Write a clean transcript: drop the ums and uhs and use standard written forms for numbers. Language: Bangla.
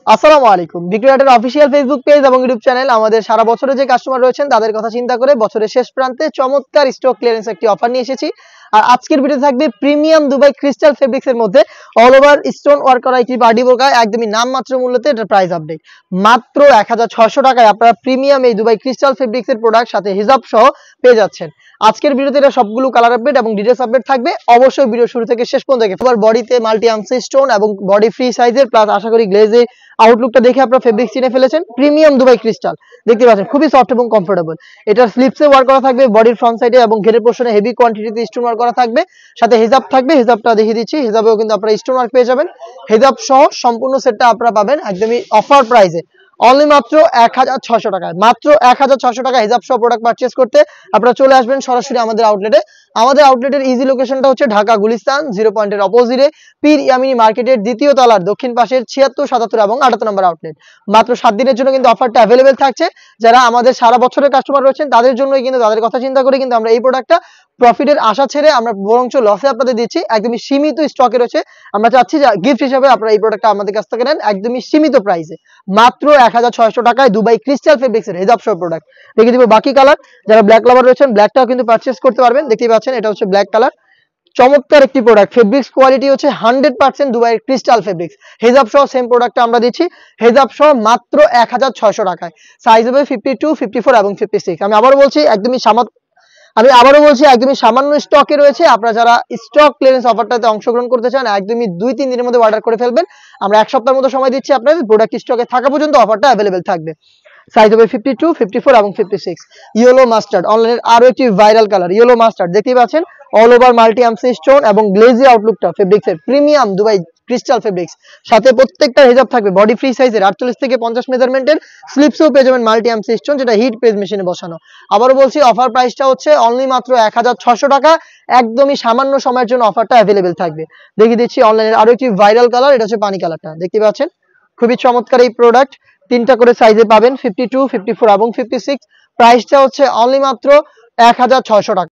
আসসালামু আলাইকুম। ভিক্টোরিয়াটের অফিসিয়াল ফেসবুক পেজ এবং ইউটিউব চ্যানেল আমাদের সারা বছরে যে কাস্টমার রয়েছেন তাদের কথা চিন্তা করে বছরের শেষ প্রান্তে চমৎকার স্টক ক্লিয়ারেন্স একটি অফার নিয়ে এসেছি। আর আজকের ভিডিও থাকবে প্রিমিয়াম দুবাই ক্রিস্টাল ফেব্রিক্স এর মধ্যে অল ওভার স্টোন ওয়ার্ক করা একটি বাডি বোরকা, একদমই নামমাত্র মূল্যতে এটার প্রাইস আপডেট মাত্র 1600 টাকায় আপনারা প্রিমিয়াম এই দুবাই ক্রিস্টাল ফেব্রিক্স এর প্রোডাক্ট সাথে হিজাব সহ পেয়ে যাচ্ছেন। আজকের ভিডিওতে এটা সবগুলো কালার আপডেট এবং ডিটেইলস আপডেট থাকবে, অবশ্যই ভিডিও শুরু থেকে শেষ পর্যন্ত দেখে। আবার বডিতে মাল্টি আর্মসি স্টোন এবং বডি ফ্রি সাইজের প্লাস আশা করি গ্লেজে আউটলুকটা দেখে আপনারা ফেব্রিক চিনে ফেলেছেন। প্রিমিয়াম দুবাই ক্রিস্টাল দেখতে পাচ্ছেন, খুবই সফট এবং কমফোর্টেবল। এটার স্লিপসে ওয়ার্ক করা থাকবে, বডির ফ্রন্ট সাইডে এবং ঘেরের পোর্শনে হেভি কোয়ান্টিটিতে স্টোন ওয়ার্ক করা থাকবে, সাথে হিজাব থাকবে। হিজাবটা দেখিয়ে দিচ্ছি, হিজাবেও কিন্তু আপনারা স্টোন ওয়ার্ক পেয়ে যাবেন। হিজাব সহ সম্পূর্ণ সেটটা আপনারা পাবেন একদমই অফার প্রাইসে অনলি মাত্র 1600 টাকায়। মাত্র 1600 টাকা হিজাব সহ প্রোডাক্ট পারচেজ করতে আপনারা চলে আসবেন সরাসরি আমাদের আউটলেটে। আমাদের আউটলেটের ইজি লোকেশনটা হচ্ছে ঢাকা গুলিস্তান 0 পয়েন্টের অপোজিটে পীর ইয়ামিনী মার্কেটের দ্বিতীয় তলার দক্ষিণ পাশের 76, 77 এবং 78 নম্বর আউটলেট। মাত্র 7 দিনের জন্য কিন্তু অফারটা অ্যাভেলেবেল থাকছে। যারা আমাদের সারা বছরের কাস্টমার রয়েছেন তাদের জন্যই কিন্তু, তাদের কথা চিন্তা করে কিন্তু আমরা এই প্রোডাক্টটা প্রফিটের আশা ছেড়ে আমরা বরঞ্চ লসে আপনাদের দিচ্ছি। একদমই সীমিত স্টকে রয়েছে। আমরা চাচ্ছি যে গিফট হিসেবে আপনারা এই প্রোডাক্টটা আমাদের কাছ থেকে নেন একদমই সীমিত প্রাইসে মাত্র 1600 টাকায় দুবাই ক্রিস্টাল ফেব্রিক্স এর হিজাব সহ প্রোডাক্ট। দেখে দিব বাকি কালার। যারা ব্ল্যাক লাভার রয়েছেন ব্ল্যাকটাও কিন্তু পারচেজ করতে পারবেন। দেখতেই পাচ্ছেন এটা হচ্ছে ব্ল্যাক কালার, চমৎকার একটি প্রোডাক্ট। ফেব্রিক্স কোয়ালিটি হচ্ছে 100% দুবাইয়ের ক্রিস্টাল ফেব্রিক্স। হিজাব সহ সেম প্রোডাক্টটা আমরা দিচ্ছি হিজাব সহ মাত্র 1600 টাকায়। সাইজ হবে 52, 54 এবং 56। আমি আবারও বলছি একদমই সামান্য স্টকে রয়েছে। আপনারা যারা স্টক ক্লিয়ারেন্স অফারটাতে অংশগ্রহণ করতে চান একদমই 2-3 দিনের মধ্যে অর্ডার করে ফেলবেন। আমরা এক সপ্তাহের মতো সময় দিচ্ছি আপনাদের, প্রোডাক্ট স্টকে থাকা পর্যন্ত অফারটা অ্যাভেলেবেল থাকবে। সাইজ হবে 52, 54 এবং 56। ইয়েলো মাস্টার্ড, অনলাইনের আরো একটি ভাইরাল কালার ইয়েলো মাস্টার্ড। দেখতেই পাচ্ছেন অল ওভার মাল্টি আর্মসি স্টোন এবং গ্লেজি আউটলুকটা ফেব্রিক্স এর প্রিমিয়াম দুবাই ক্রিস্টাল ফেব্রিক্স। সাথে প্রত্যেকটা হিজাব থাকবে বডি ফ্রি সাইজের 48 থেকে 50 মেজারমেন্টের। স্লিপসও পেয়ে যাবেন মাল্টি আর্মসি স্টোন, যেটা হিট প্রেস মেশিনে বসানো। আবারও বলছি অফার প্রাইসটা হচ্ছে অনলি মাত্র 1600 টাকা। একদমই সামান্য সময়ের জন্য অফারটা অ্যাভেলেবেল থাকবে। দেখিয়ে দিচ্ছি অনলাইনের আরো একটি ভাইরাল কালার, এটা হচ্ছে পানি কালারটা। দেখতে পাচ্ছেন খুবই চমৎকার এই প্রোডাক্ট। 3টা করে সাইজে পাবেন 52, 54 এবং 56। প্রাইসটা হচ্ছে অনলি মাত্র 1600 টাকা।